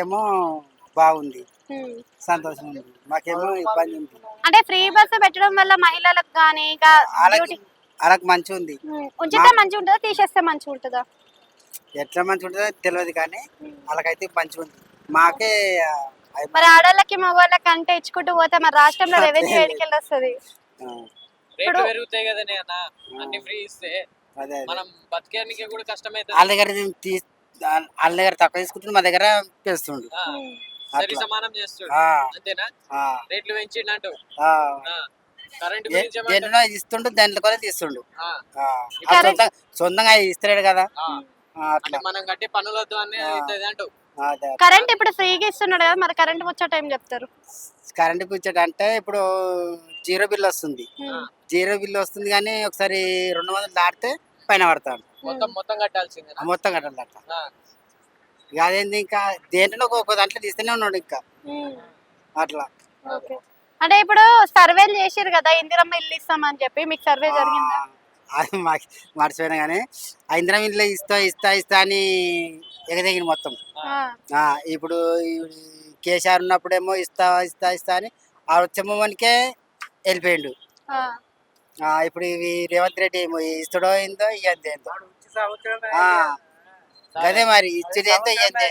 ఏమో బాగుంది, ఉమ్. సంతోషం ఉంది. మాకేమో ఇబ్బంది ఉంది. అంటే ఫ్రీ బస్సు పెట్టడం వల్ల మహిళలకు కానీ వాళ్ళకి వాళ్ళకి మంచిగా ఉంది. ఉంచితే మంచిగా ఉంటుందా, తీసేస్తే మంచిగా ఉంటుందా? ఎట్లా మంచిగా ఉంటుందో తెలియదు కానీ వాళ్ళకైతే మంచిగా ఉంది. మాకే మరి ఆడవాళ్ళకి మగవాళ్ళకి అంటే ఇచ్చుకుంటూ పోతే మరి రాష్ట్రంలో రెవెన్యూ ఏడికెళ్ళి వస్తుంది? రేట్లు పెరుగుతాయి కదనే అన్న, అన్ని ఫ్రీ ఇస్తే అదే మనం బతికేయడానికి కూడా కష్టమైతుంది. వాళ్ళ దగ్గర వాళ్ళ దగ్గర తక్కువ తీసుకుంటుండు, మా దగ్గర పెంచుతుండు. సరి సమానం చేస్తాడు అంతేనా? రేట్లు పెంచిండు కరెంట్ గురించి దేంట్లో ఇస్తుండు, దాంట్లో కూడా తీస్తుండు. సొంతంగా ఇస్తలేడు కదా. అంటే మనం కట్టి పనులతో అన్ని అంటూ కరెంట్ ఇప్పుడు ఫ్రీగా ఇస్తున్నాడు కదా, మరి కరెంట్ వచ్చే టైం చెప్తారు. కరెంట్ కూర్చోట అంటే ఇప్పుడు జీరో బిల్ వస్తుంది. జీరో బిల్ వస్తుంది కానీ ఒకసారి 200 దాటితే పైన పడతాడు. మొత్తం కట్టాల్సిందే, మొత్తం కట్టాలి అట్లా. ఇక అదేంది, ఇంకా దేంట్లో ఒక్కొక్క దాంట్లో తీస్తూనే ఉన్నాడు ఇంకా అట్లా. అంటే ఇప్పుడు సర్వేలు చేసిరు కదా, ఇందిరమ్మ ఇల్లు ఇస్తామని చెప్పి, మీకు సర్వే జరిగిందా? అది మాకు మర్చిపోయినా కానీ ఇందిరం ఇంట్లో ఇస్తా ఇస్తా ఇస్తా అని ఎగదగిన మొత్తం. ఇప్పుడు కేసీఆర్ ఉన్నప్పుడేమో ఇస్తా ఇస్తా ఇస్తా అని ఆ వచ్చమ్మనికే వెళ్ళిపోయిండు. ఇప్పుడు ఇవి రేవంత్ రెడ్డి ఏమో ఇస్తాడో ఏందో ఇయ్యంతే ఏందో. అదే మరి ఇచ్చేది ఏందో ఇయ్యంతే.